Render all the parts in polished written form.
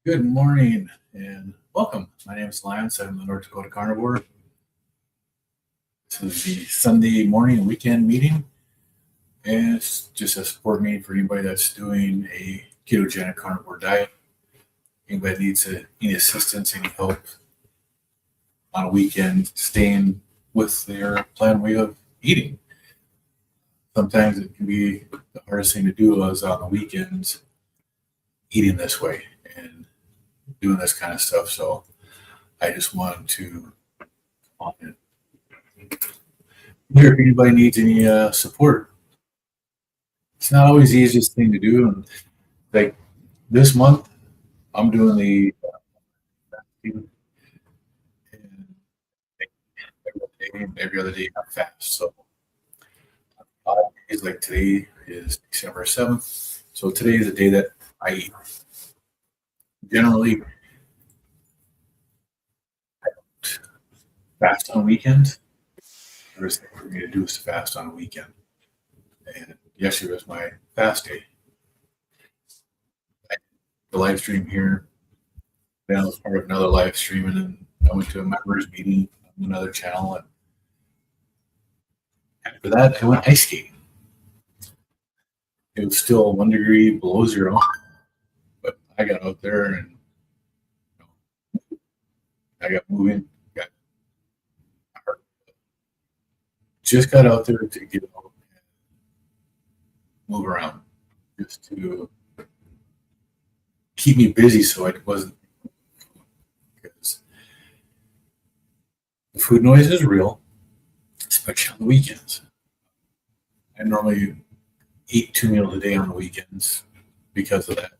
Good morning and welcome. My name is Lance. I'm the North Dakota Carnivore. This is the Sunday morning weekend meeting, and it's just a support meeting for anybody that's doing a ketogenic carnivore diet. Anybody needs any assistance, any help on a weekend staying with their planned way of eating. Sometimes it can be the hardest thing to do is on the weekends eating this way and doing this kind of stuff. So I just wanted to on it. Here, if anybody needs any support, it's not always the easiest thing to do. And like this month, I'm doing the and every other day I fast. So it's like today is December 7th. So today is the day that I eat. Generally, I don't fast on weekends. The first thing for me to do is to fast on a weekend. And yesterday was my fast day. The live stream here, then I was part of another live stream, and then I went to a members meeting on another channel. And after that, I went ice skating. It was still 1 degree below zero, but I got out there and I got moving. Just got out there to get out and move around, just to keep me busy, so I wasn't, because the food noise is real, especially on the weekends. I normally eat 2 meals a day on the weekends because of that.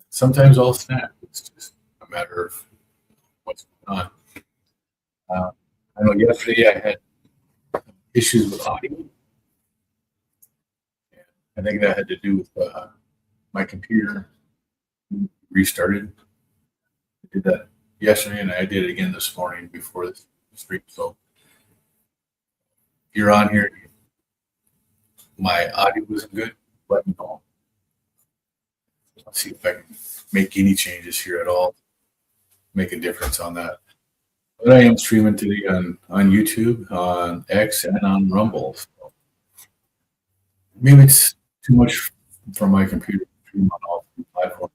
Sometimes I'll snack. It's just a matter of what's going on. I know yesterday I had issues with audio. I think that had to do with my computer restarted. I did that yesterday, and I did it again this morning before this stream. So if you're on here, my audio wasn't good, let me know. I'll see if I can make any changes here at all, make a difference on that. But I am streaming today on YouTube, on X, and on Rumble. So maybe it's too much for my computer to stream on all three platforms.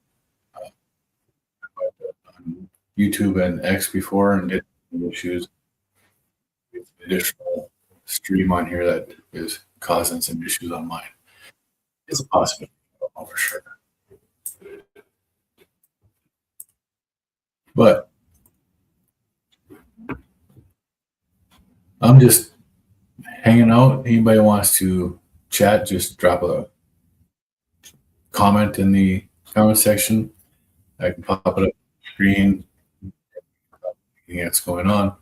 On YouTube and X before and did issues. With additional stream on here that is causing some issues on mine. It's a possibility. I don't know for sure. But I'm just hanging out. Anybody wants to chat, just drop a comment in the comment section. I can pop it up on the screen. Anything that's going on.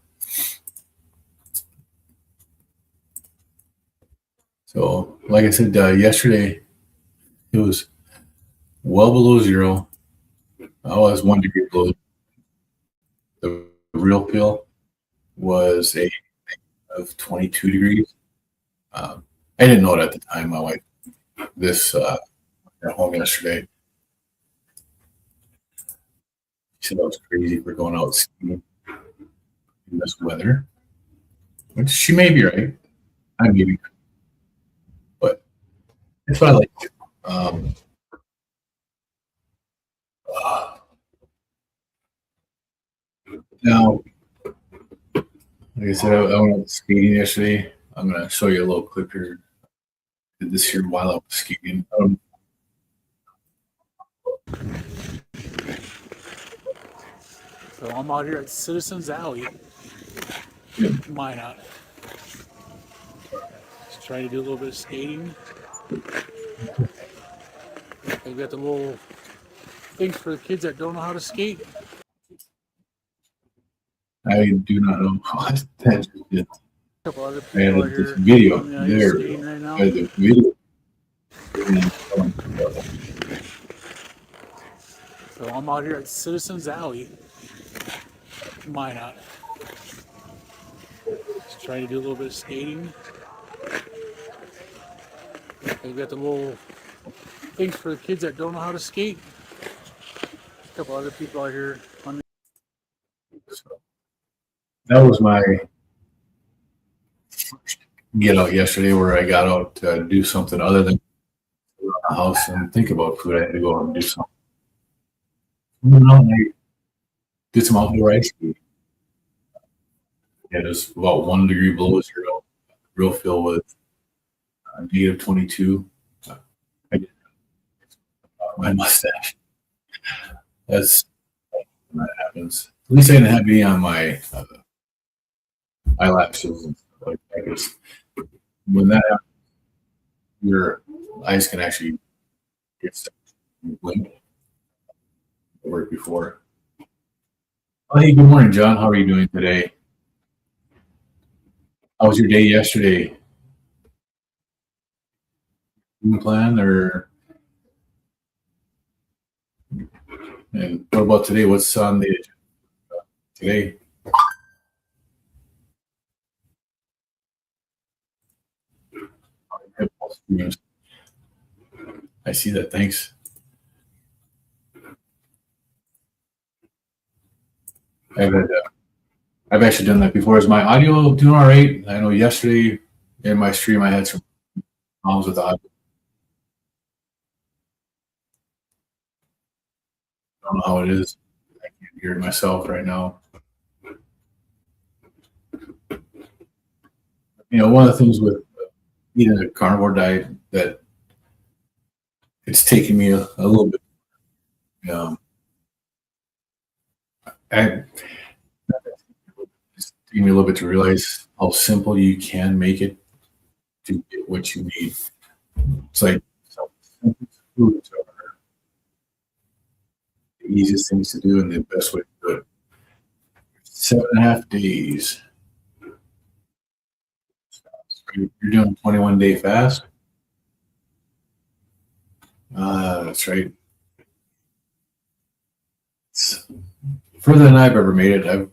So, like I said, yesterday it was well below zero. I was 1 degree below. The real pill was of 22 degrees. I didn't know it at the time. My wife, this at home yesterday, she said I was crazy for going out skiing in this weather, which she may be right. I may be, but that's what I like to do. Now, like I said, I went out skating yesterday. I'm going to show you a little clip here. I did this here while I was skating. So I'm out here at Citizens Alley. Mine out. Just trying to do a little bit of skating. They've got the little things for the kids that don't know how to skate. I do not know what that is. A couple other I people had out this here video there. skating right now. I had the video. So I'm out here at Citizens Alley. Mine out. Just trying to do a little bit of skating. They've got the little things for the kids that don't know how to skate. A couple other people out here on So that was my get out yesterday, where I got out to do something other than sit around the house and think about food. I had to go out and do something. I did some outdoor ice skating. Yeah, it was about 1 degree below zero. Real feel with negative 22. I did my mustache. That's when that happens. At least I didn't have any on my eyelashes and stuff like that. 'Cause when that happens, your eyes can actually get stuck in blink. It worked before. Oh, hey, good morning, John. How are you doing today? How was your day yesterday? Plan or and what about today? What's on the agenda today? I see that. Thanks. I've actually done that before. Is my audio doing all right? I know yesterday in my stream I had some problems with audio. I don't know how it is. I can't hear it myself right now. One of the things with eating a carnivore diet that it's taken me a little bit. It's taken me a little bit to realize how simple you can make it to get what you need. It's like foods are the easiest things to do and the best way to do it. 7.5 days. You're doing a 21-day fast. That's right. It's further than I've ever made it.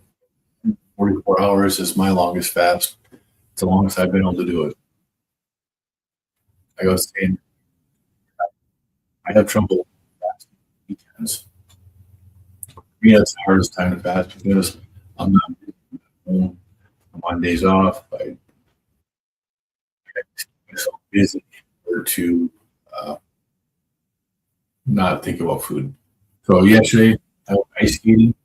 44 hours is my longest fast. It's the longest I've been able to do it. I was saying I have trouble fasting weekends. For me, that's the hardest time to fast because I'm not home. I'm on days off. I keep myself busy or to not think about food. So yesterday I went ice skating.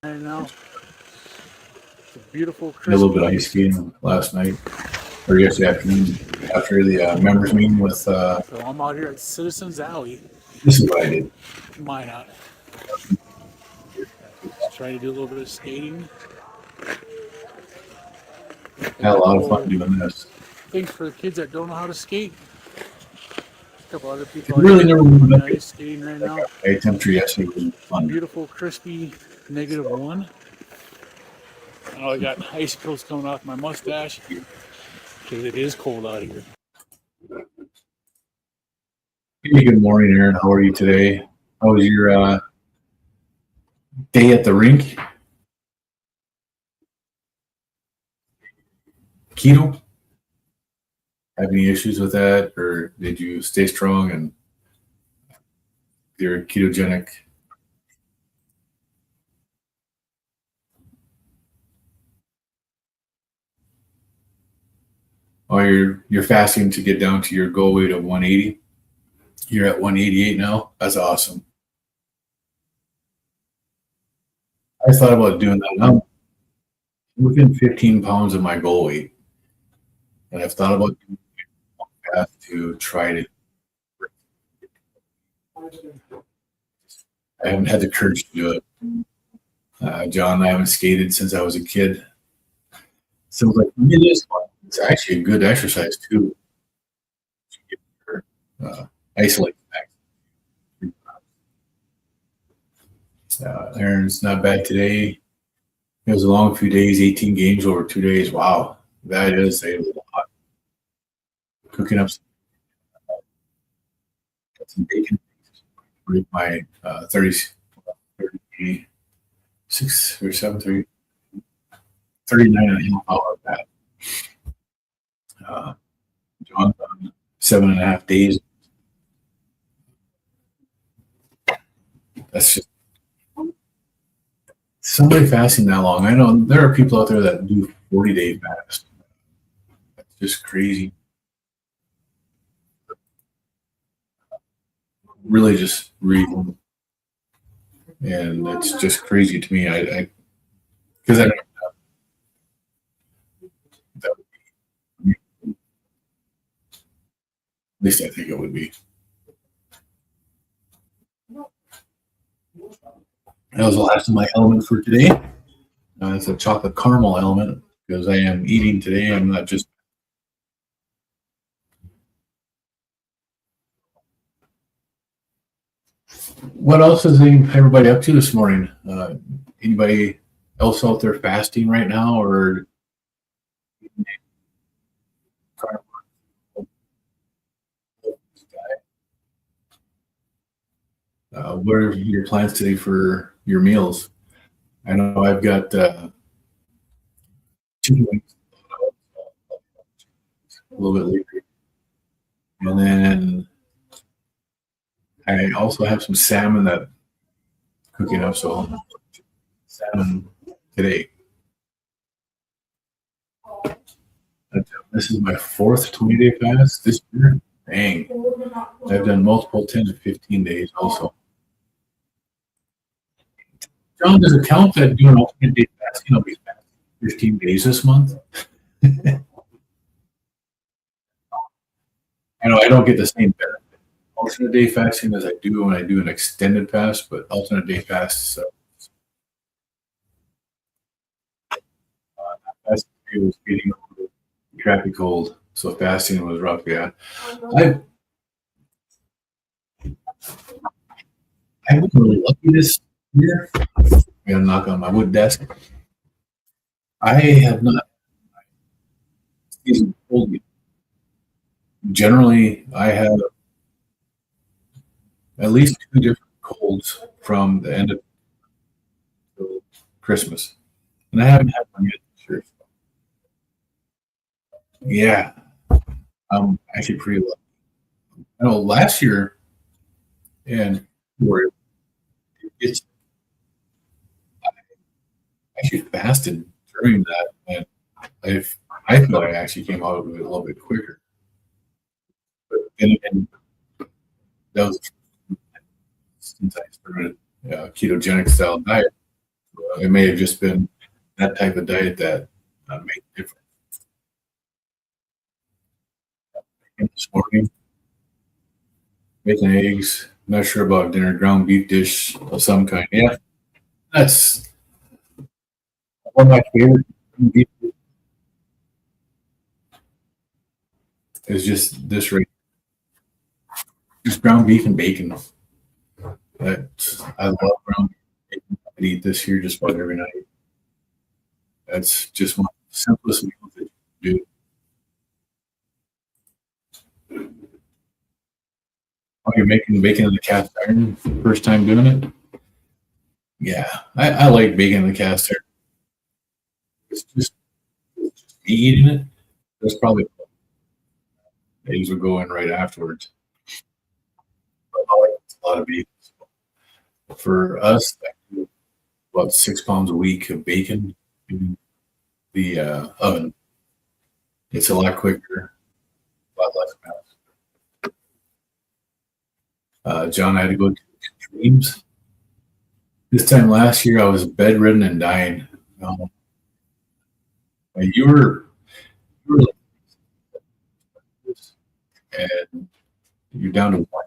right now. It's a beautiful Did a little Christmas. bit of ice skating last night or yesterday afternoon after the members meeting with. So I'm out here at Citizens Alley. This is what I did. Mine out. Just trying to do a little bit of skating. Had a lot of fun doing this. Things for the kids that don't know how to skate. A couple other It people really never moved up. ice skating right now. My temperature yesterday was fun. Beautiful, crispy, -1. Oh, I got icicles coming off my mustache because it is cold out here. Hey, good morning, Aaron. How are you today? How was your day at the rink? Keto? Have any issues with that, or did you stay strong and you're ketogenic? Oh, you're fasting to get down to your goal weight of 180. You're at 188 now. That's awesome. I thought about doing that. I'm within 15 pounds of my goal weight, and I've thought about doing a path to try to. I haven't had the courage to do it. John, I haven't skated since I was a kid. So like it is fun. It's actually a good exercise too. Isolate back. Aaron's not bad today. It was a long few days, 18 games over 2 days. Wow, that is a lot. Cooking up some bacon. Break my 36 or 7, 39.5 hour back. John, 7.5 days. That's just somebody fasting that long. I know there are people out there that do 40-day fast. That's just crazy. Really just reading. And it's just crazy to me. Because I don't that would be, at least I think it would be. That was the last of my element for today. It's a chocolate caramel element because I am eating today. I'm not just. What else is everybody up to this morning? Anybody else out there fasting right now, or what are your plans today for your meals? I know I've got chicken wings a little bit later, and then I also have some salmon that cooking up. So salmon today. This is my fourth 20-day fast this year. Dang. I've done multiple 10 to 15 days also. John, does it count that doing alternate day fasting? I'll be fasting 15 days this month. I know I don't get the same benefit alternate day fasting as I do when I do an extended fast, but alternate day fast. Fast was getting crappy cold, so fasting was rough. Yeah, I've been really lucky this year. I'm gonna knock on my wood desk. I have not season cold yet. Generally, I have at least 2 different colds from the end of Christmas, and I haven't had one yet this year. Yeah, I'm actually pretty lucky. I know last year, and where it's actually fasted during that, and I feel like I actually came out of it a little bit quicker. But then again, that was since I started a ketogenic style diet. It may have just been that type of diet that made a difference. And this morning, making eggs. Not sure about dinner. Ground beef dish of some kind. Yeah, that's one of my favorite beef is just this right. Just ground beef and bacon. I love ground beef. I could eat this here just about every night. That's just one of the simplest meals that you can do. Oh, you're making bacon in the cast iron first time doing it? Yeah, I like bacon in the cast iron. It's just me eating it. That's probably eggs would go in right afterwards. But I like a lot of beef. For us, I do about 6 pounds a week of bacon in the oven. It's a lot quicker, a lot less mass. John, I had to go to extremes. This time last year, I was bedridden and dying. Um, you were like this, and you're down to one.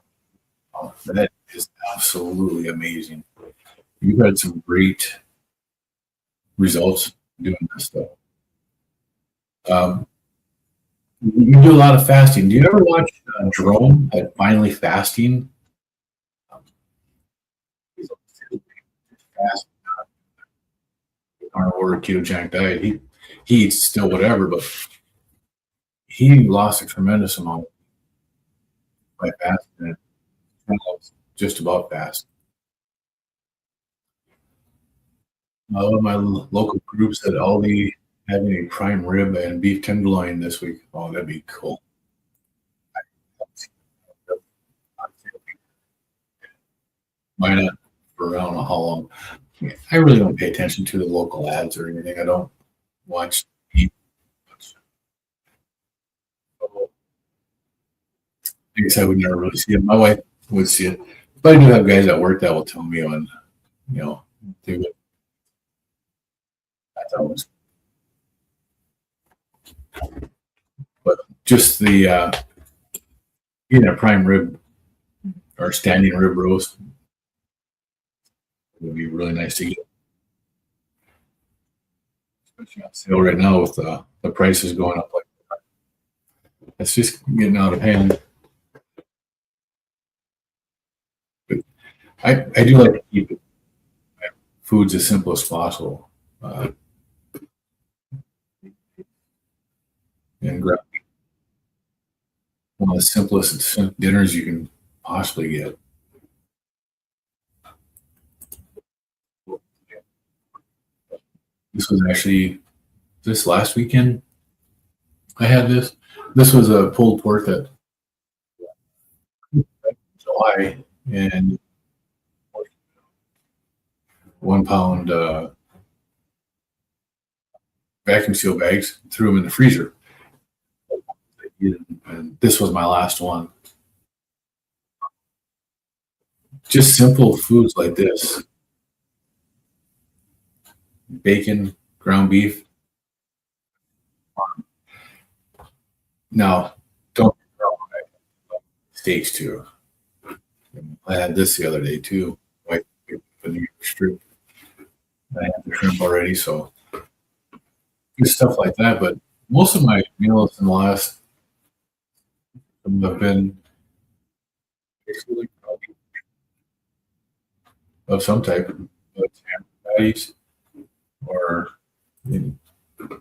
That is absolutely amazing. You've had some great results doing this stuff. Um, you do a lot of fasting. Do you ever watch Jerome at Finally Fasting? Um, he's a fast carnivore ketogenic diet. He eats still whatever, but he lost a tremendous amount by fasting. Just about fast. One of my local groups at Aldi having a prime rib and beef tenderloin this week. Oh, that'd be cool. Why not for how long. I really don't pay attention to the local ads or anything. I don't watch TV much. So, I guess I would never really see it. My wife would see it. But I do have guys at work that will tell me when, you know, they would. I thought it was, but just the eating a prime rib or standing rib roast would be really nice to get, especially on sale right now with the prices going up. Like it's just getting out of hand. But I do like to keep it, foods as simple as possible, and grab one of the simplest dinners you can possibly get. This was actually this last weekend. I had this. This was a pulled pork that July and 1 pound vacuum seal bags. Threw them in the freezer, and this was my last one. Just simple foods like this: bacon, ground beef. Now, don't get me wrong, I like steaks too. I had this the other day too. Like the New York strip. I had the shrimp already, so just stuff like that. But most of my meals in the last have been basically of some type of ham patties, or you know,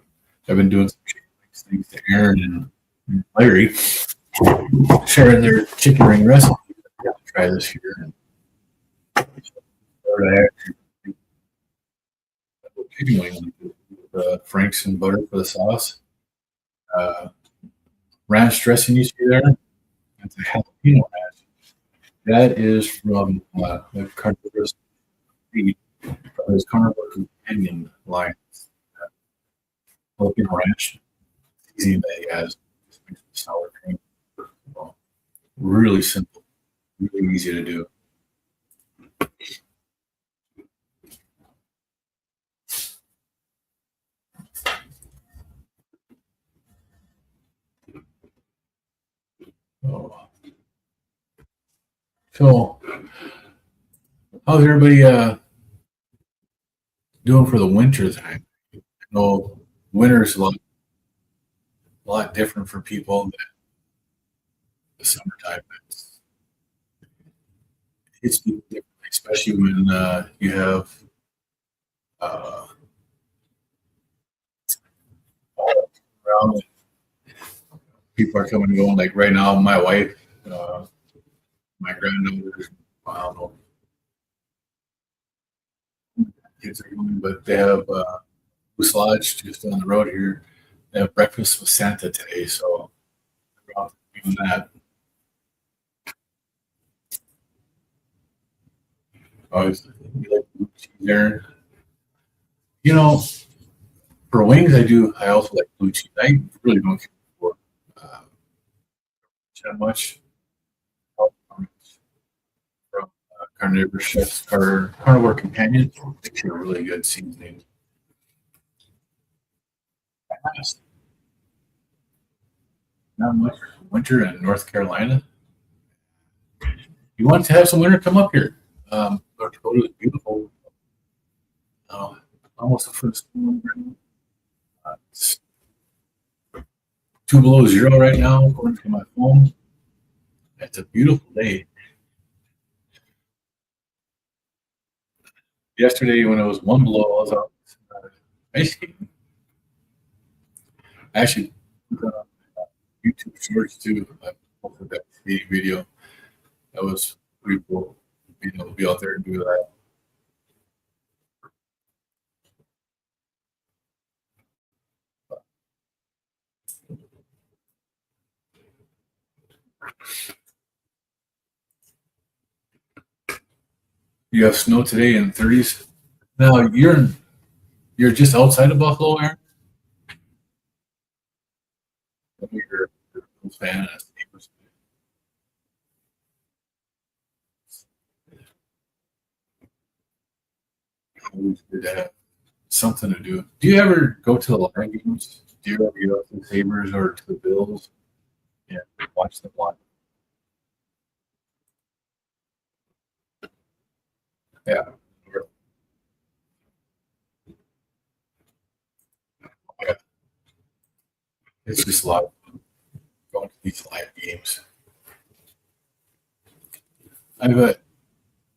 I've been doing some chicken wings things to Aaron and Larry, sharing their chicken ring recipe. I got to try this here. And I actually chicken wing with Frank's and butter for the sauce. Uh, Ranch dressing you see there. It's a jalapeno ranch. That is from the Carnivore feed from his Carnivore Companion line. Jalapeno ranch. Easy that he has. Just mixed with sour cream. Well, really simple. Really easy to do. Oh. So, how's everybody doing for the winter time? I know winter is a lot different for people than the summertime. It's different, especially when you have uh, around people are coming and going. Like right now, my wife, uh, my granddaughter, I don't know, kids are going, but they have Moose Lodge just down the road here. They have breakfast with Santa today, so we're out doing that. Always you like blue cheese there. You know, for wings, I do. I also like blue cheese. I really don't care for uh, that much. From Carnivore Chefs or Carnivore Companion, makes a really good seasoning. Not much winter in North Carolina. You want to have some winter? Come up here. North Dakota is beautiful. Almost the first. It's 2 below zero right now, according to my phone. It's a beautiful day. Yesterday, when it was 1 below, I was out ice skating. I actually put that on YouTube Shorts too. I posted that skating video. That was pretty cool. Being able to be out there and do that. You have snow today in the 30s. Now you're just outside of Buffalo, Aaron. You're a fan of Steelers. Always good to have something to do. Do you ever go to the Lion games? Do you ever go to the Sabres or to the Bills? Yeah, watch them live. Yeah, yeah. It's just a lot of fun going to these live games. I bet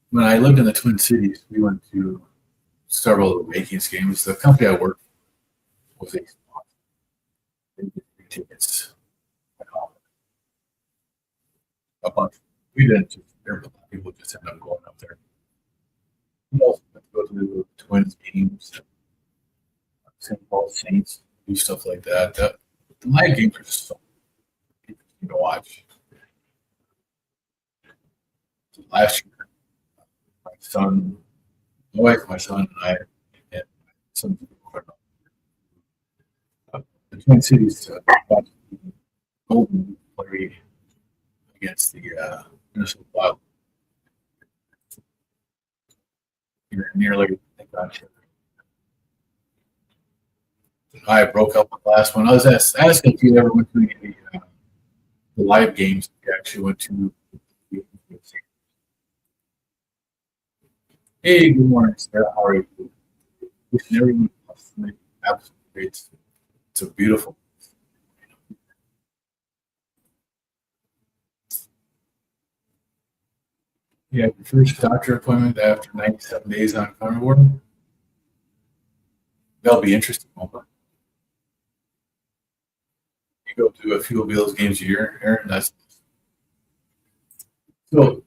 when I lived in the Twin Cities, we went to several of the Vikings games. The company I worked for was a sponsor. They did free tickets. A bunch. We didn't just there, but a lot of people just ended up going up there. We also got to go to the Twins games, St. Paul Saints, do stuff like that. The live games are just so interesting to watch. Last year, my son, my wife, my son, and I, and some the Twin Cities watched the Golden play against the Minnesota Wild. Nearly, I broke up with the last one. I was asking if you ever went to the live games. You actually went to. Hey, good morning, Sarah. How are you? Wishing everyone absolutely great. It's a beautiful. Yeah, your first doctor appointment after 97 days on carnivore. That'll be interesting. Moment. You go to a few of those games a year, Aaron. That's so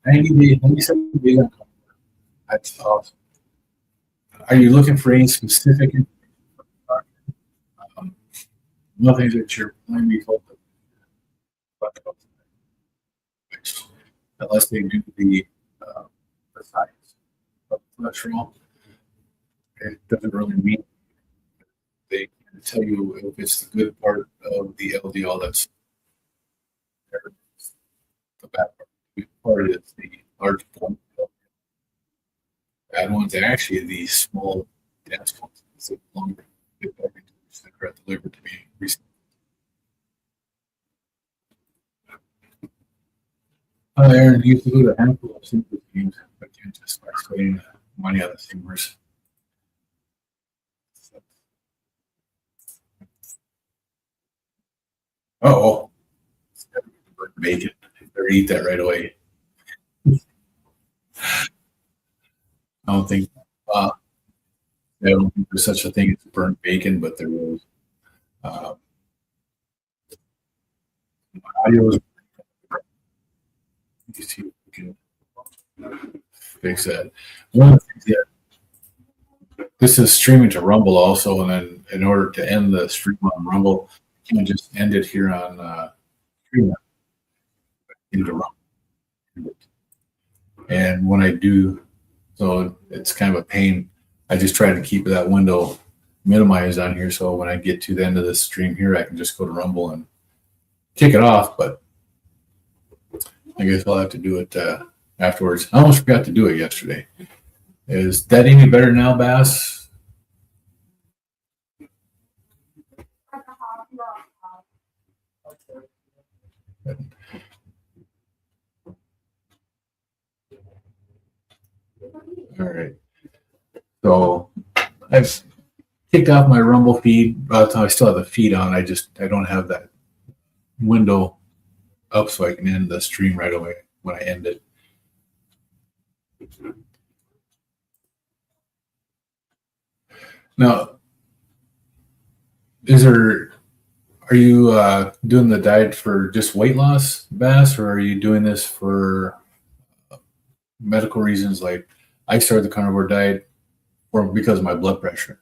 90 days, 97 days on carnivore. That's awesome. Are you looking for any specific um, nothing that you're planning to be told about, unless they do the science of cholesterol? It doesn't really mean they can tell you if it's the good part of the LDL that's there. The bad part. The good part is the large point. Bad ones are actually the small dense ones. It's a longer get back into that are delivered to be recent. Aaron used to go to a handful of simple games, but can't just start spending money on the steamers. Oh, bacon. Better eat that right away. I don't think. Uh, I don't think there's such a thing as burnt bacon, but there was. Uh, audio. You see, if we can fix that. One of the things that this is streaming to Rumble also, and then in order to end the stream on Rumble, you can just end it here on stream into Rumble. And when I do, so it's kind of a pain. I just try to keep that window minimized on here, so when I get to the end of the stream here, I can just go to Rumble and kick it off. But I guess I'll have to do it afterwards. I almost forgot to do it yesterday. Is that any better now, Bass? All right. So I've kicked off my Rumble feed. I still have the feed on. I don't have that window up so I can end the stream right away when I end it. Now, are you doing the diet for just weight loss, Bass, or are you doing this for medical reasons? Like I started the carnivore diet because of my blood pressure.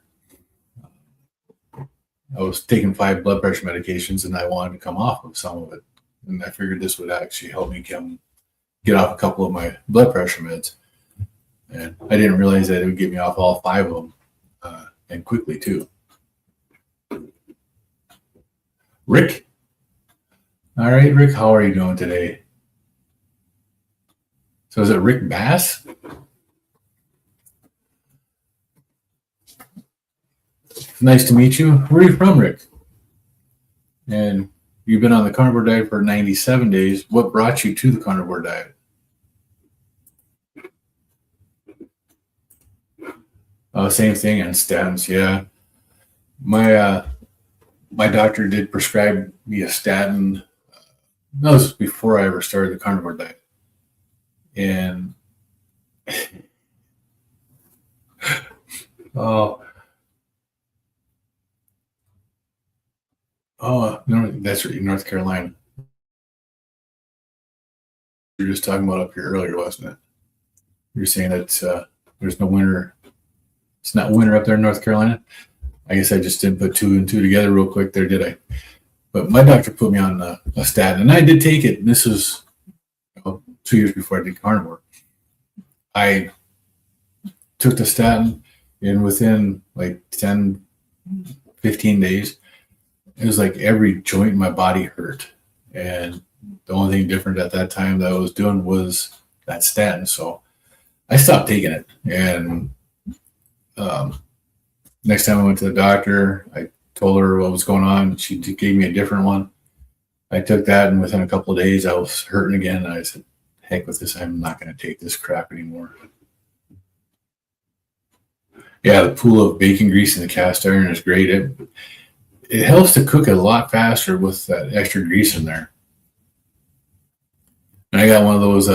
I was taking 5 blood pressure medications and I wanted to come off of some of it. And I figured this would actually help me come get off a couple of my blood pressure meds. And I didn't realize that it would get me off all 5 of them, and quickly too. Rick? All right, Rick, how are you doing today? So is it Rick Bass? Nice to meet you. Where are you from, Rick? And you've been on the carnivore diet for 97 days. What brought you to the carnivore diet? Oh, same thing on statins. Yeah, my doctor did prescribe me a statin. That was before I ever started the carnivore diet, and oh, no, that's right, North Carolina. You were just talking about up here earlier, wasn't it? You're saying that there's no winter. It's not winter up there in North Carolina. I guess I just didn't put 2 and 2 together real quick there, did I? But my doctor put me on a statin, and I did take it. This was 2 years before I did carnivore. I took the statin, and within like 10, 15 days, it was like every joint in my body hurt. And the only thing different at that time that I was doing was that statin. So I stopped taking it. And next time I went to the doctor, I told her what was going on. She gave me a different one. I took that, and within a couple of days, I was hurting again. And I said, heck with this. I'm not going to take this crap anymore. Yeah, the pool of bacon grease in the cast iron is great. It helps to cook it a lot faster with that extra grease in there. And I got one of those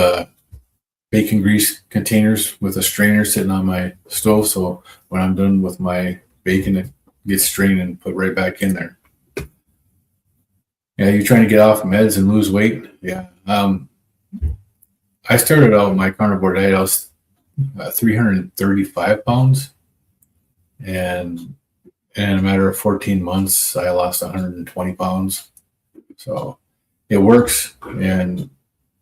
bacon grease containers with a strainer sitting on my stove. So when I'm done with my bacon, it gets strained and put right back in there. Yeah, you're trying to get off meds and lose weight. Yeah. I started out my carnivore diet. I was 335 pounds. And in a matter of 14 months, I lost 120 pounds. So it works. And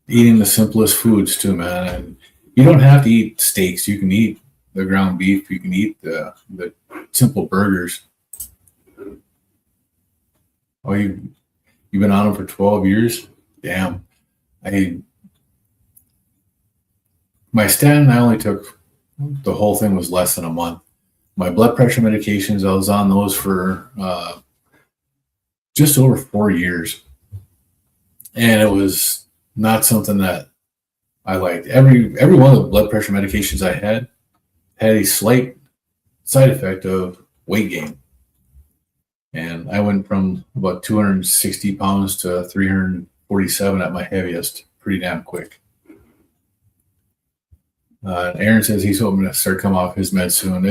eating the simplest foods too, man. And you don't have to eat steaks. You can eat the ground beef. You can eat the simple burgers. Oh, you've been on them for 12 years? Damn. My statin, I only took, the whole thing was less than a month. My blood pressure medications, I was on those for just over 4 years. And it was not something that I liked. Every one of the blood pressure medications I had a slight side effect of weight gain. And I went from about 260 pounds to 347 at my heaviest pretty damn quick. Aaron says he's hoping to start coming off his meds soon.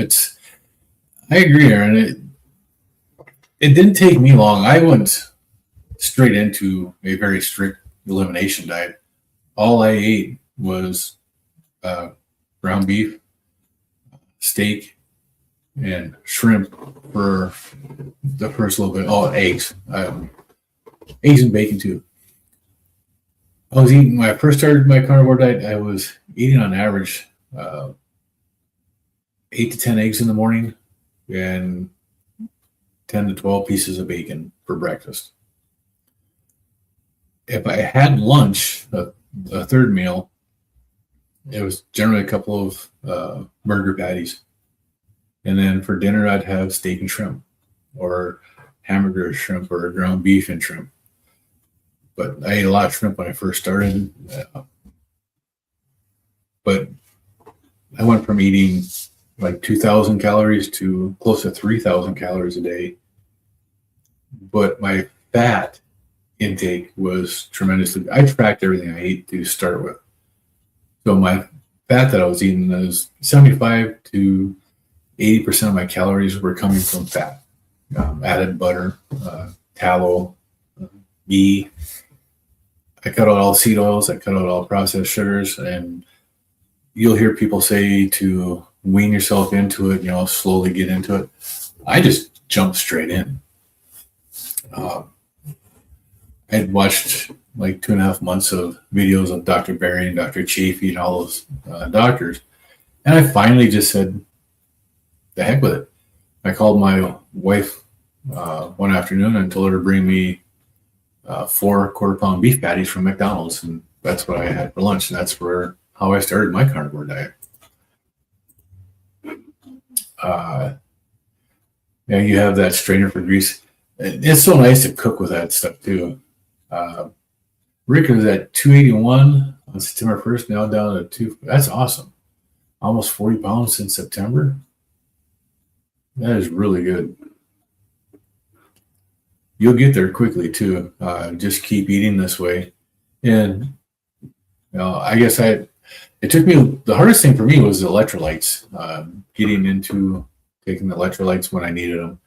I agree, Aaron. It didn't take me long. I went straight into a very strict elimination diet. All I ate was ground beef, steak, and shrimp for the first little bit. Oh, eggs. Eggs and bacon too. I was eating, when I first started my carnivore diet, I was eating on average 8 to 10 eggs in the morning and 10 to 12 pieces of bacon for breakfast. If I had lunch, a third meal, it was generally a couple of burger patties. And then for dinner, I'd have steak and shrimp, or hamburger shrimp, or ground beef and shrimp. But I ate a lot of shrimp when I first started. But I went from eating like 2,000 calories to close to 3,000 calories a day. But my fat intake was tremendously. I tracked everything I ate to start with. So my fat that I was eating was 75 to 80% of my calories were coming from fat. Added butter, tallow, ghee. I cut out all seed oils. I cut out all processed sugars. And you'll hear people say to wean yourself into it, slowly get into it. I just jumped straight in. I'd watched like 2.5 months of videos of Dr. Barry and Dr. Chafee and all those doctors. And I finally just said, the heck with it. I called my wife one afternoon and told her to bring me 4 quarter-pound beef patties from McDonald's. And that's what I had for lunch. And that's how I started my carnivore diet. Yeah, you have that strainer for grease. It's so nice to cook with that stuff too. Rick was at 281 on September 1st, now down to 2. That's awesome. Almost 40 pounds since September. That is really good. You'll get there quickly too. Just keep eating this way. And I guess it took me, the hardest thing for me was the electrolytes. Getting into taking the electrolytes when I needed them.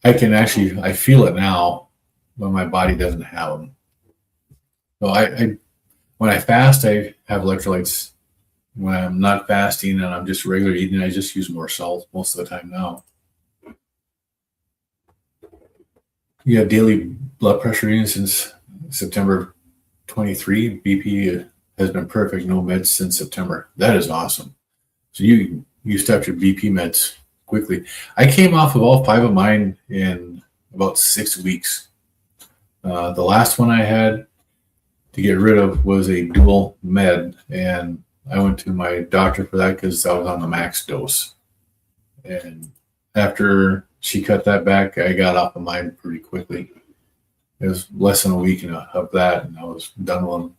I feel it now when my body doesn't have them. So when I fast, I have electrolytes. When I'm not fasting and I'm just regular eating, I just use more salt most of the time now. You have daily blood pressure readings since September 23. BP has been perfect, no meds since September. That is awesome. So you stopped your BP meds quickly. I came off of all 5 of mine in about 6 weeks. The last one I had to get rid of was a dual med, and I went to my doctor for that because I was on the max dose. And after she cut that back, I got off of mine pretty quickly. It was less than a week of that, and I was done with them.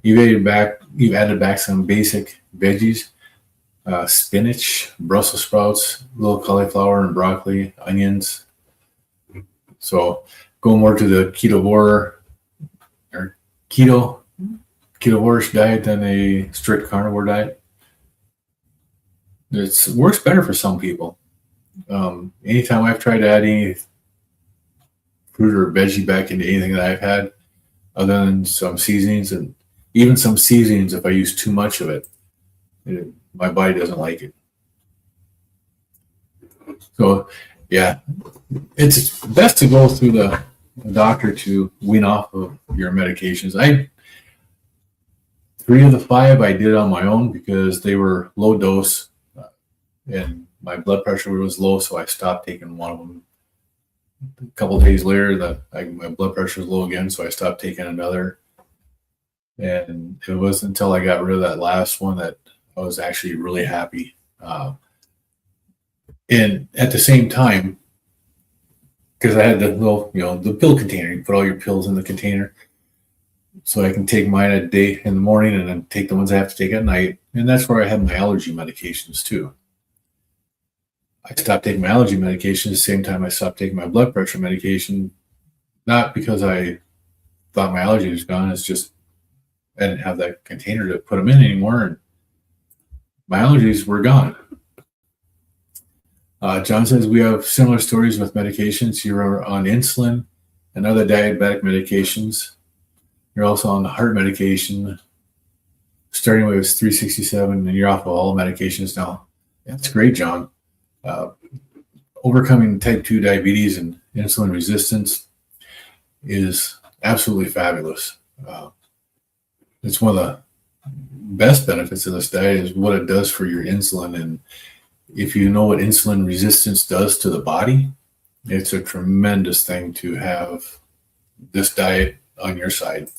You've added back some basic veggies. Spinach, Brussels sprouts, little cauliflower and broccoli, onions. So go more to the ketovore diet than a strict carnivore diet. It works better for some people. Anytime I've tried to add any fruit or veggie back into anything that I've had, other than some seasonings, and even some seasonings, if I use too much of it, my body doesn't like it. So, yeah, it's best to go through the doctor to wean off of your medications. 3 of the 5 I did on my own because they were low dose, and my blood pressure was low, so I stopped taking one of them. A couple of days later, my blood pressure was low again, so I stopped taking another. And it wasn't until I got rid of that last one that I was actually really happy. And at the same time, because I had the little, the pill container, you put all your pills in the container, so I can take mine a day in the morning and then take the ones I have to take at night. And that's where I have my allergy medications too. I stopped taking my allergy medication at the same time I stopped taking my blood pressure medication, not because I thought my allergy was gone. It's just I didn't have that container to put them in anymore, and my allergies were gone. John says, we have similar stories with medications. You're on insulin and other diabetic medications. You're also on the heart medication. Starting weight was 367, and you're off of all medications now. That's great, John. Overcoming type 2 diabetes and insulin resistance is absolutely fabulous. It's one of the best benefits of this diet is what it does for your insulin. And if you know what insulin resistance does to the body, it's a tremendous thing to have this diet on your side.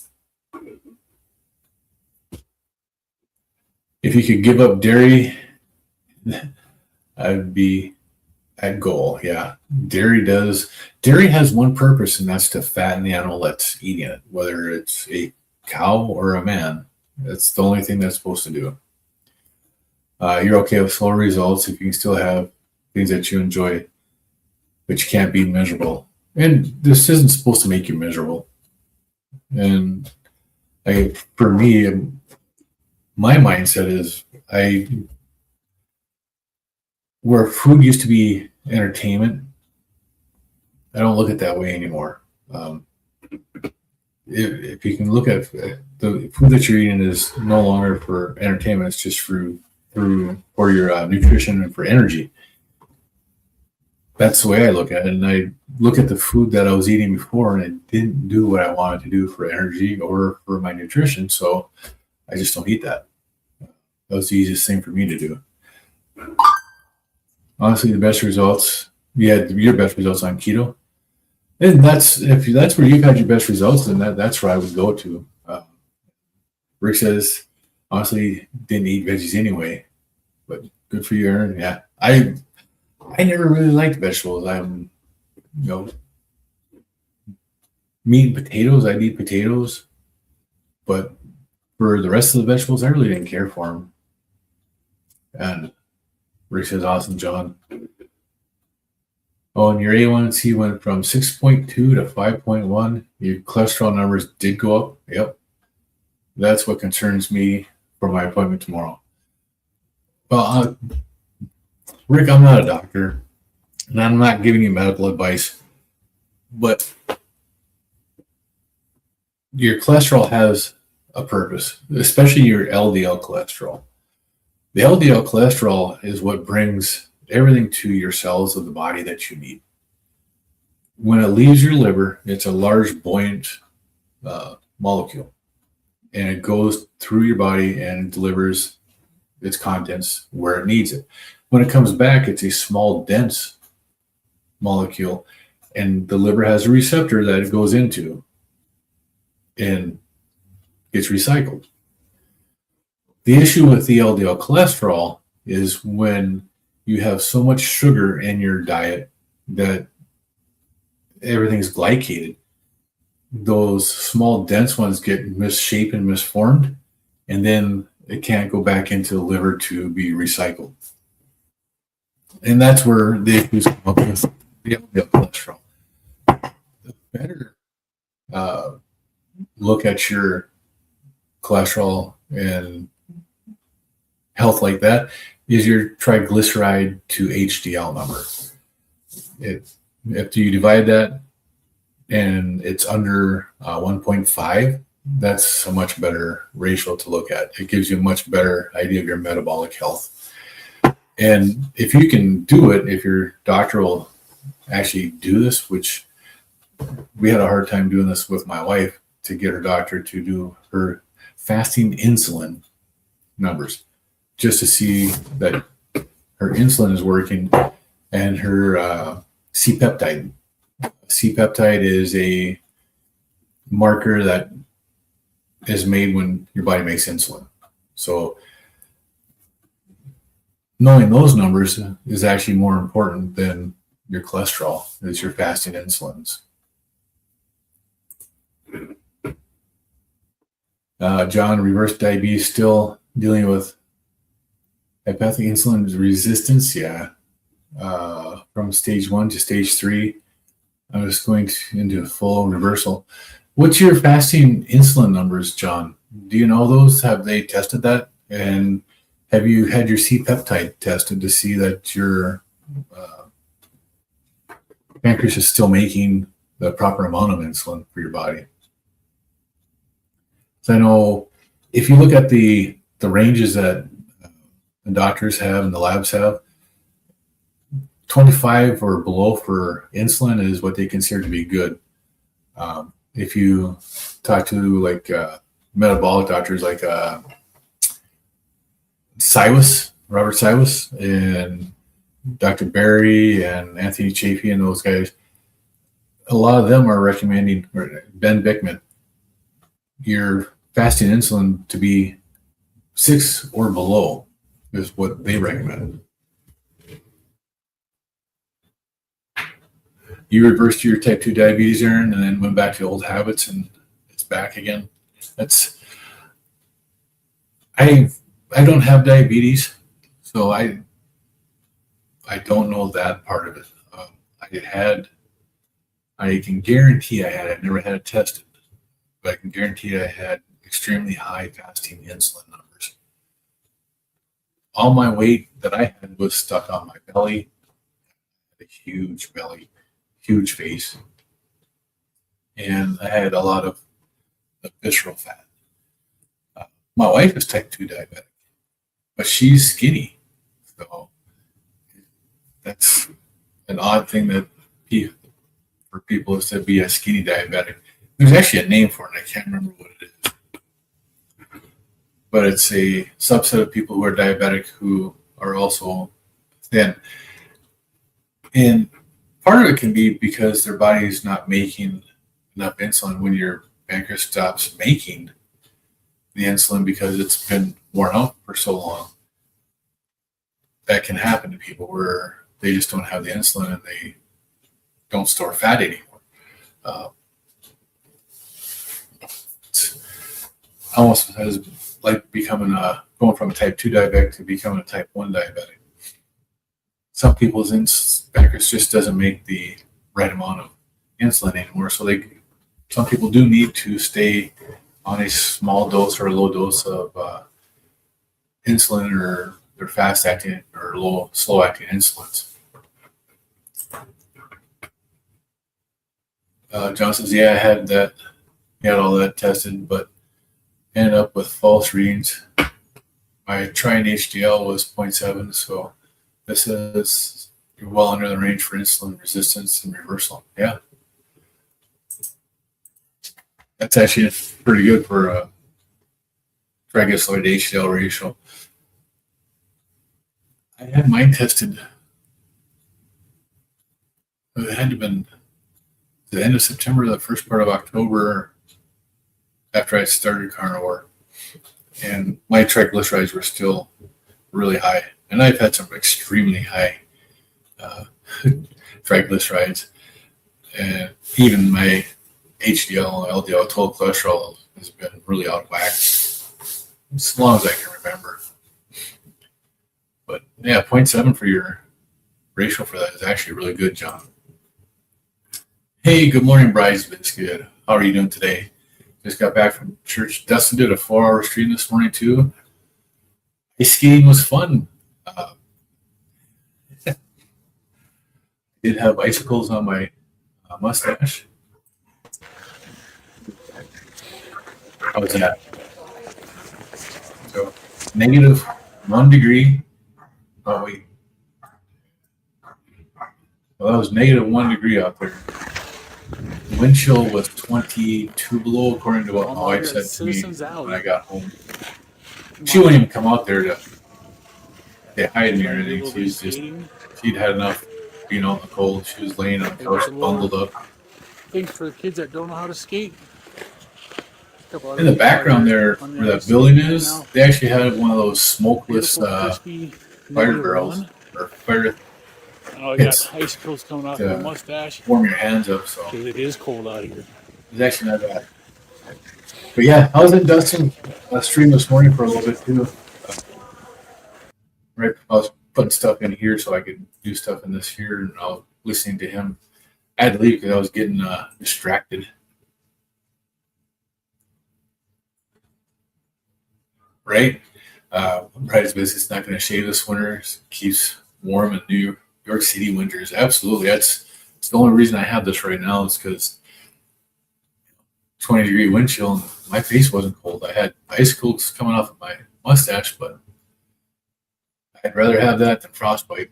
If you could give up dairy, I'd be at goal. Yeah. Dairy has one purpose, and that's to fatten the animal that's eating it, whether it's a cow or a man. That's the only thing that's supposed to do. You're okay with slow results if you can still have things that you enjoy, but you can't be miserable. And this isn't supposed to make you miserable. And for me, my mindset is where food used to be entertainment, I don't look at it that way anymore. If you can look at the food that you're eating is no longer for entertainment, it's just for your nutrition and for energy. that's the way I look at it. And I look at the food that I was eating before, and it didn't do what I wanted to do for energy or for my nutrition. So I just don't eat that. That was the easiest thing for me to do. Honestly, the best results, you had your best results on keto. And if that's where you've had your best results, then that's where I would go to. Rick says, honestly, didn't eat veggies anyway, but good for you, Aaron. Yeah, I never really liked vegetables. Meat and potatoes. I'd eat potatoes, but for the rest of the vegetables, I really didn't care for them. And Rick says, awesome, John. Oh, and your A1C went from 6.2 to 5.1. Your cholesterol numbers did go up. Yep. That's what concerns me for my appointment tomorrow. Well, Rick, I'm not a doctor, and I'm not giving you medical advice, but your cholesterol has a purpose, especially your LDL cholesterol. The LDL cholesterol is what brings everything to your cells of the body that you need. When it leaves your liver, it's a large, buoyant molecule, and it goes through your body and delivers its contents where it needs it. When it comes back, it's a small, dense molecule, and the liver has a receptor that it goes into and gets recycled. The issue with the LDL cholesterol is when you have so much sugar in your diet that everything's glycated. Those small, dense ones get misshapen, misformed, and then it can't go back into the liver to be recycled. And that's where the issues come up with the LDL cholesterol. The better look at your cholesterol and health like that is your triglyceride to HDL number. If you divide that and it's under 1.5, that's a much better ratio to look at. It gives you a much better idea of your metabolic health. And if you can do it, if your doctor will actually do this, which we had a hard time doing this with my wife, to get her doctor to do her fasting insulin numbers, just to see that her insulin is working and her C-peptide. C-peptide is a marker that is made when your body makes insulin. So knowing those numbers is actually more important than your cholesterol, is your fasting insulins. John, reverse diabetes, still dealing with hepatic insulin resistance. Yeah. From stage 1 to stage 3, I was going into full reversal. What's your fasting insulin numbers, John? Do you know those? Have they tested that? And have you had your C-peptide tested to see that your pancreas is still making the proper amount of insulin for your body? So I know if you look at the ranges that the doctors have and the labs have, 25 or below for insulin is what they consider to be good. If you talk to like metabolic doctors like Robert Cywus and Dr. Barry and Anthony Chafee and those guys, a lot of them are recommending, or Ben Bickman, your fasting insulin to be 6 or below is what they recommend. You reversed your type 2 diabetes, Aaron, and then went back to old habits, and it's back again. I don't have diabetes, so I don't know that part of it. I can guarantee I had it. I never had it tested, but I can guarantee I had extremely high fasting insulin numbers. All my weight that I had was stuck on my belly, a huge belly, huge face, and I had a lot of visceral fat. My wife is type 2 diabetic, but she's skinny, so an odd thing that for people is to be a skinny diabetic. There's actually a name for it. I can't remember what it is, but it's a subset of people who are diabetic who are also thin. And part of it can be because their body is not making enough insulin when your pancreas stops making the insulin because it's been worn out for so long. That can happen to people where they just don't have the insulin and they don't store fat anymore. It's almost as like going from a type 2 diabetic to becoming a type 1 diabetic. Some people's pancreas just doesn't make the right amount of insulin anymore, so some people do need to stay on a small dose or a low dose of insulin or their fast acting or slow acting insulins. John says, yeah, I had that. He had all that tested, but ended up with false readings. My trying HDL was 0.7, so this is well under the range for insulin resistance and reversal. Yeah. That's actually pretty good for triglyceride to HDL ratio. I had mine tested. It had to have been the end of September, the first part of October, after I started carnivore, and my triglycerides were still really high. And I've had some extremely high triglycerides, and even my HDL, LDL, total cholesterol has been really out of whack as long as I can remember. But yeah, 0.7 for your ratio for that is actually really good, John. Hey, good morning, Bryce Biscuit. How are you doing today? Just got back from church. Dustin did a 4-hour stream this morning too. Ice skating was fun. Did have icicles on my mustache. How was that? So -1 degree. Oh wait. Well, that was -1 degree out there. The wind chill was 22 below, according to what my wife said to me when I got home. She wouldn't even come out there to say hi to me or anything. She'd had enough being out in the cold. She was laying on the couch, bundled up. Things for the kids that don't know how to skate. In the background there, where that building is, they actually had one of those smokeless fire barrels or fire. I got icicles coming off my mustache. Warm your hands up, so it is cold out here. It's actually not bad. But yeah, I was in Dustin stream this morning for a little bit too. Right, I was putting stuff in here so I could do stuff in this here, and I was listening to him. I had to leave because I was getting distracted. Right? Bride's business not going to shave this winter. It keeps warm in New York City winters. Absolutely. That's the only reason I have this right now is because 20-degree wind chill and my face wasn't cold. I had icicles coming off of my mustache, but I'd rather have that than frostbite.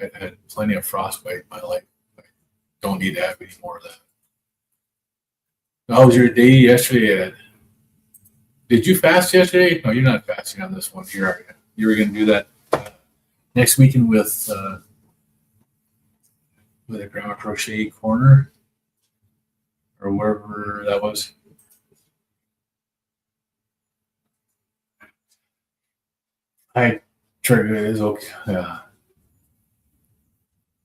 I've had plenty of frostbite in my life. I don't need to have any more of that. How was your day yesterday, Ed? Did you fast yesterday? No, you're not fasting on this one here, are you? You were going to do that next weekend with a Grandma Crochet Corner or wherever that was. I trigger it is okay.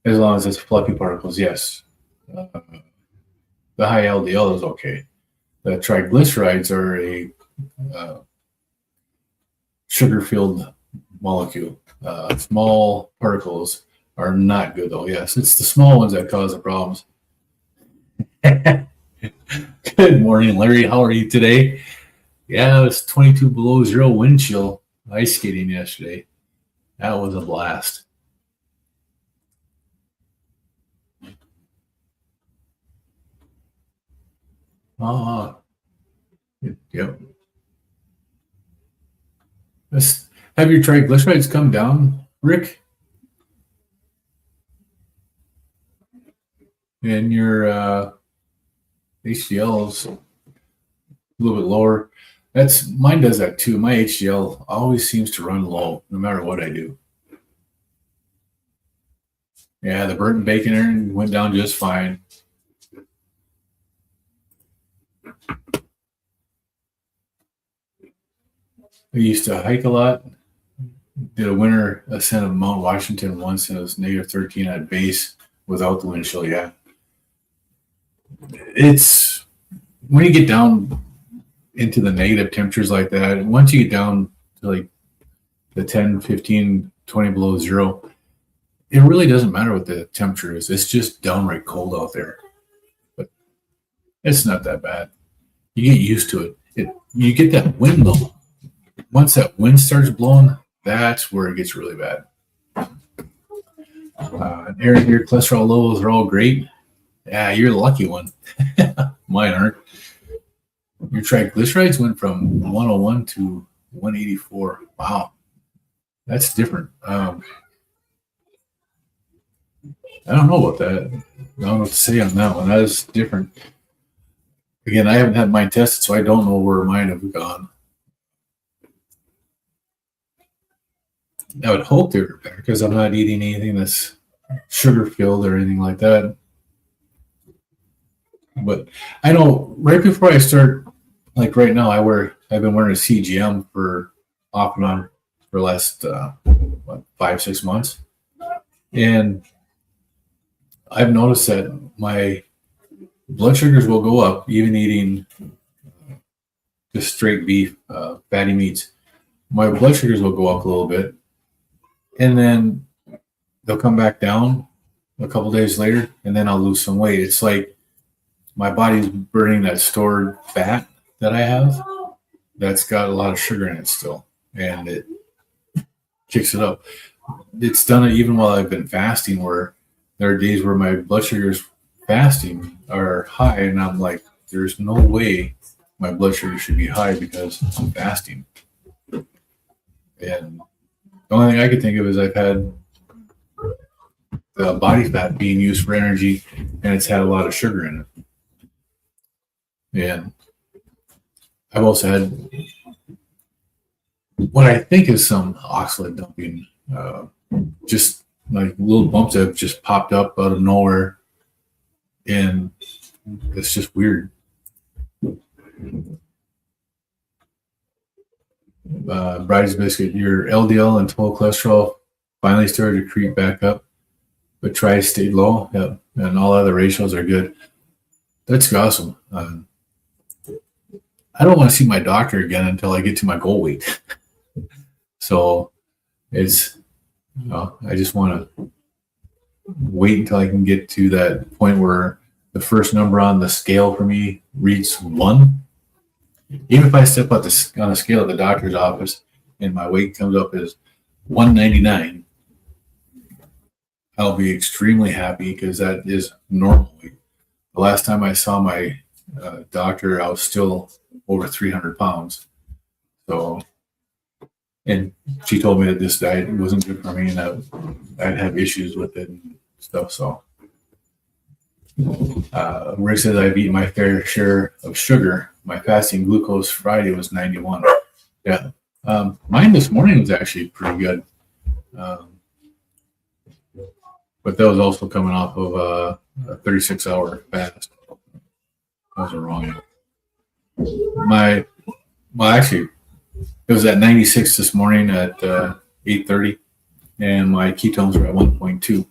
As long as it's fluffy particles, yes. The high LDL is okay. The triglycerides are a sugar-filled molecule. Small particles are not good, though. Yes, it's the small ones that cause the problems. Good morning, Larry. How are you today? Yeah, it was 22 below zero wind chill ice skating yesterday. That was a blast. Yep. Have your triglycerides come down, Rick? and your HDL is a little bit lower. Mine does that too. My HDL always seems to run low no matter what I do. Yeah, the burnt bacon went down just fine. I used to hike a lot. Did a winter ascent of Mount Washington once, and it was -13 at base without the wind chill. Yeah, it's when you get down into the negative temperatures like that, once you get down to like the 10, 15, 20 below zero, it really doesn't matter what the temperature is. It's just downright cold out there. But it's not that bad. You get used to it. You get that wind though. Once that wind starts blowing, that's where it gets really bad. Aaron, your cholesterol levels are all great. Yeah, you're the lucky one. Mine aren't. Your triglycerides went from 101 to 184. Wow, that's different. I don't know about that. I don't know what to say on that one. That is different. Again, I haven't had mine tested, so I don't know where mine have gone. I would hope they're better because I'm not eating anything that's sugar filled or anything like that. But I know right before I start, like right now, I've been wearing a CGM for off and on for the last 5-6 months, and I've noticed that my blood sugars will go up even eating just straight beef, fatty meats. My blood sugars will go up a little bit, and then they'll come back down a couple days later, and then I'll lose some weight. It's like my body's burning that stored fat that I have that's got a lot of sugar in it still, and it kicks it up. It's done it even while I've been fasting, where there are days where my blood sugars fasting are high, and I'm like, there's no way my blood sugar should be high because I'm fasting. And the only thing I could think of is I've had the body fat being used for energy, and it's had a lot of sugar in it. And I've also had what I think is some oxalate dumping, just like little bumps that have just popped up out of nowhere, and it's just weird. Bride's biscuit, your LDL and total cholesterol finally started to creep back up, but try to stay low. Yep. And all other ratios are good. That's awesome. I don't want to see my doctor again until I get to my goal weight. So it's, I just want to wait until I can get to that point where the first number on the scale for me reads 1. Even if I step on a scale at the doctor's office and my weight comes up as 199, I'll be extremely happy because that is normal weight. The last time I saw my doctor, I was still over 300 pounds. So, and she told me that this diet wasn't good for me and that I'd have issues with it and stuff. So, Rick says I've eaten my fair share of sugar. My fasting glucose Friday was 91. Yeah. Mine this morning was actually pretty good. But that was also coming off of a 36-hour fast. I wasn't wrong. Actually, it was at 96 this morning at 8:30, and my ketones were at 1.2.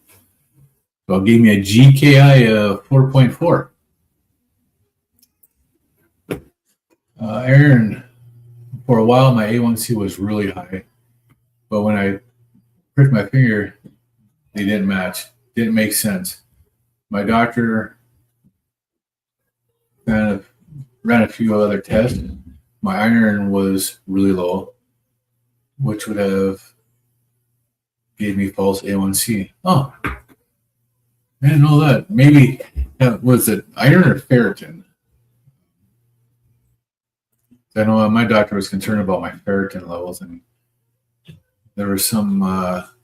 So it gave me a GKI of 4.4. Aaron, for a while, my A1C was really high, but when I pricked my finger, they didn't match. Didn't make sense. My doctor kind of ran a few other tests. My iron was really low, which would have gave me false A1C. Oh, I didn't know that. Maybe was it iron or ferritin? I know my doctor was concerned about my ferritin levels, and there was some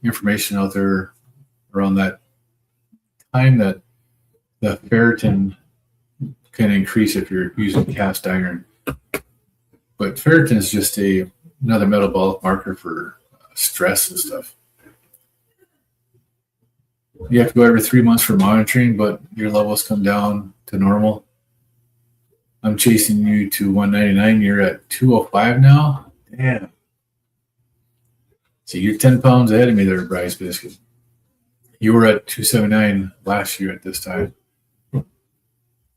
information out there around that time that the ferritin can increase if you're using cast iron. But ferritin is just another metabolic marker for stress and stuff. You have to go every 3 months for monitoring, but your levels come down to normal. I'm chasing you to 199. You're at 205 now. Damn. See, you're 10 pounds ahead of me there, Bryce Biscuit. You were at 279 last year at this time. I'm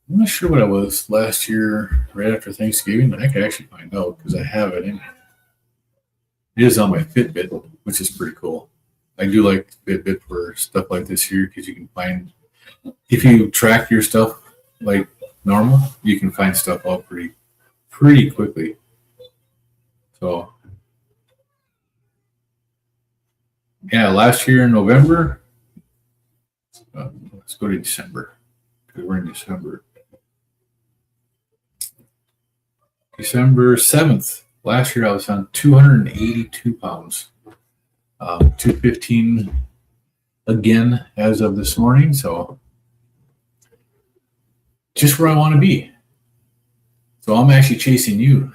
not sure what I was last year, right after Thanksgiving. I can actually find out because I have it in. It is on my Fitbit, which is pretty cool. I do like Fitbit for stuff like this here because you can find, if you track your stuff like normal, you can find stuff out pretty quickly. So, yeah, last year in November, let's go to December because we're in December. December 7th, last year I was on 282 pounds. 215 again as of this morning. So just where I want to be. So I'm actually chasing you.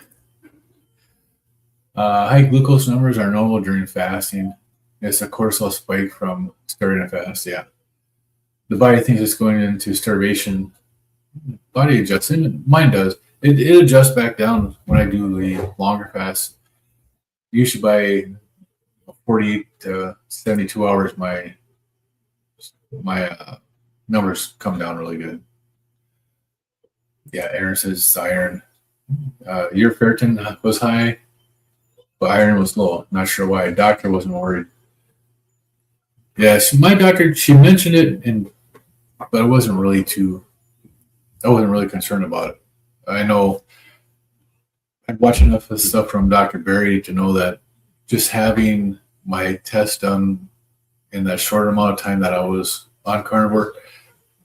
High glucose numbers are normal during fasting. It's a cortisol spike from starting a fast. Yeah. The body thinks it's going into starvation. Body adjusts, and mine does. It adjusts back down when I do the longer fast. Usually by 48 to 72 hours, my numbers come down really good. Yeah, Aaron says iron. Your ferritin was high, but iron was low. Not sure why. Doctor wasn't worried. Yes, my doctor, she mentioned it, but I wasn't really concerned about it. I know I've watched enough of stuff from Dr. Berry to know that just having my test done in that short amount of time that I was on carnivore,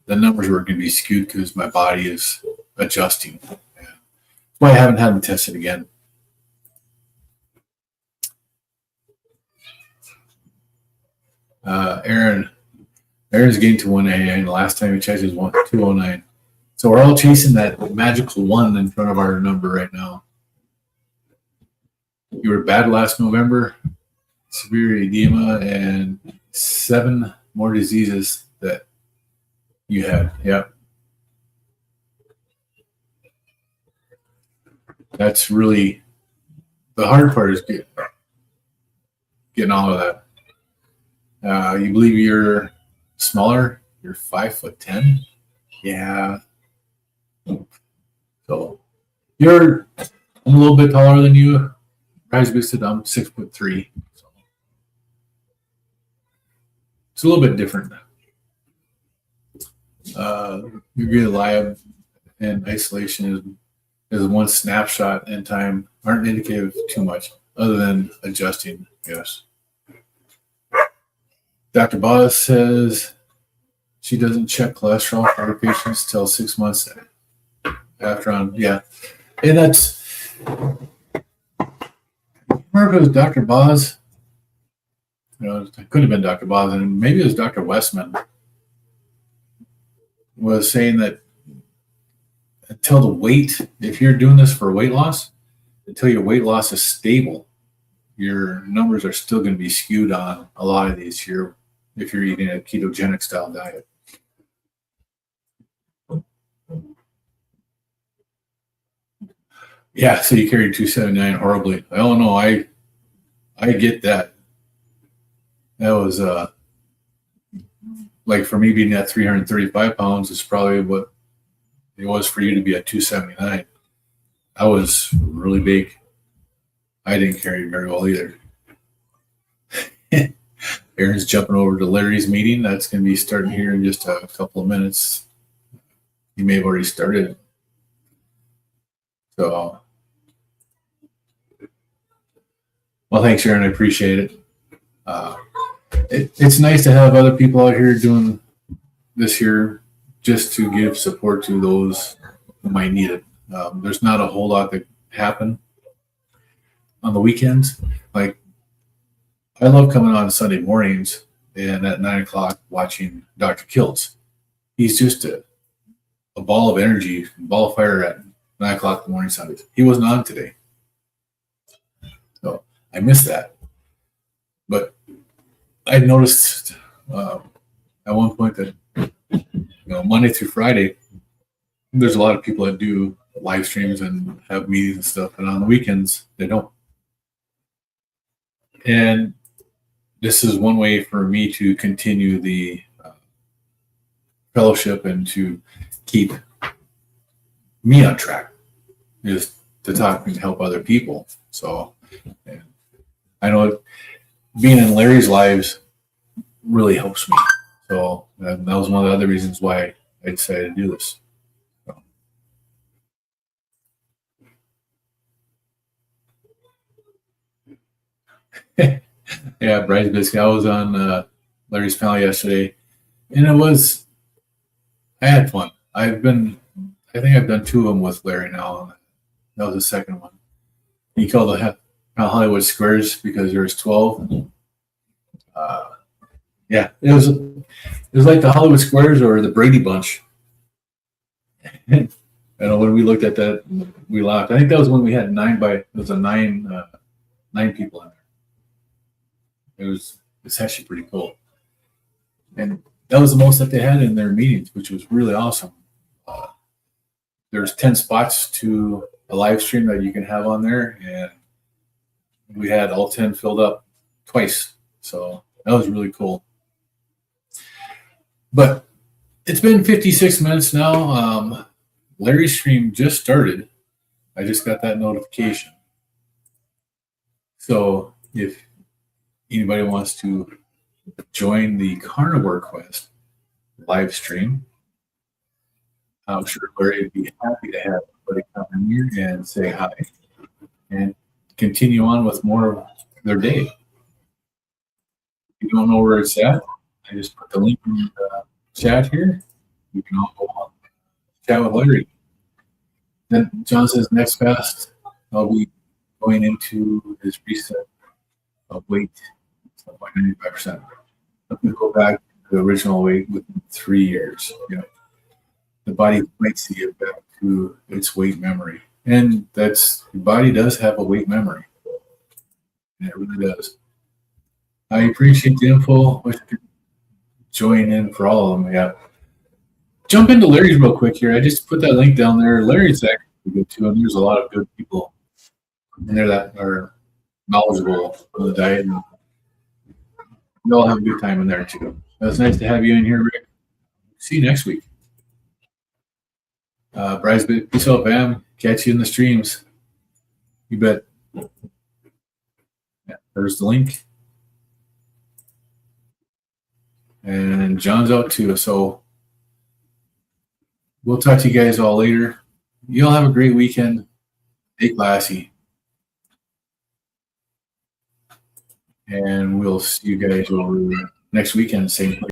the numbers were going to be skewed because my body is adjusting. Yeah. That's why I haven't had them tested again. Aaron's getting to 189. The last time we checked it was 209. So we're all chasing that magical one in front of our number right now. You were bad last November, severe edema, and 7 more diseases that you had. Yeah. That's really the hard part, is getting all of that. You believe you're smaller? You're 5'10"? Yeah. So I'm a little bit taller than you. Rise boosted, I'm 6'3". So it's a little bit different. Your good lab and isolation is one snapshot in time, aren't indicative of too much other than adjusting. Yes. Dr. Boz says she doesn't check cholesterol for her patients till 6 months after on. Yeah. And that's, remember if it was Dr. Boz? It could have been Dr. Boz, and maybe it was Dr. Westman was saying that until the weight, if you're doing this for weight loss, until your weight loss is stable, your numbers are still going to be skewed on a lot of these here if you're eating a ketogenic style diet. Yeah, so you carried 279 horribly. Oh no, I get that. That was like for me being at 335 pounds is probably what it was for you to be at 279. I was really big. I didn't carry very well either. Aaron's jumping over to Larry's meeting. That's going to be starting here in just a couple of minutes. You may have already started. So, well, thanks, Aaron. I appreciate it. It's nice to have other people out here doing this here just to give support to those who might need it. There's not a whole lot that happen on the weekends. Like, I love coming on Sunday mornings and at 9 o'clock watching Dr. Kiltz. He's just a ball of energy, a ball of fire at 9 o'clock in the morning Sundays. He wasn't on today. So I missed that. But I noticed at one point that, Monday through Friday, there's a lot of people that do live streams and have meetings and stuff. And on the weekends, they don't. And this is one way for me to continue the fellowship and to keep me on track, is to talk and help other people. So I know being in Larry's lives really helps me. So that was one of the other reasons why I decided to do this. So. Yeah, Bryce Biscuit. I was on Larry's panel yesterday, and I had fun. I think I've done 2 of them with Larry now. That was the second one. He called the Hollywood Squares because there was 12. Yeah, it was like the Hollywood Squares or the Brady Bunch. I know when we looked at that, we laughed. I think that was when we had 9 people in there. It's actually pretty cool. And that was the most that they had in their meetings, which was really awesome. There's 10 spots to a live stream that you can have on there, and we had all 10 filled up twice. So that was really cool. But it's been 56 minutes now. Larry's stream just started. I just got that notification. So if anybody wants to join the Carnivore Quest live stream, I'm sure Larry would be happy to have everybody come in here and say hi and continue on with more of their day. If you don't know where it's at, I just put the link in the chat here. You can all go on chat with Larry. Then John says next fast, I'll be going into his reset of weight, by 95%. Let me go back to the original weight within 3 years. The body might see it back to its weight memory. And the body does have a weight memory. And it really does. I appreciate the info. Join in for all of them. Yeah. Jump into Larry's real quick here. I just put that link down there. Larry's actually good too, and there's a lot of good people in there that are knowledgeable on the diet. And we all have a good time in there too. It's nice to have you in here, Rick. See you next week. Bryce, peace out, fam. Catch you in the streams. You bet. Yeah, there's the link. And John's out too. So we'll talk to you guys all later. You all have a great weekend. Stay classy. And we'll see you guys over next weekend, same place.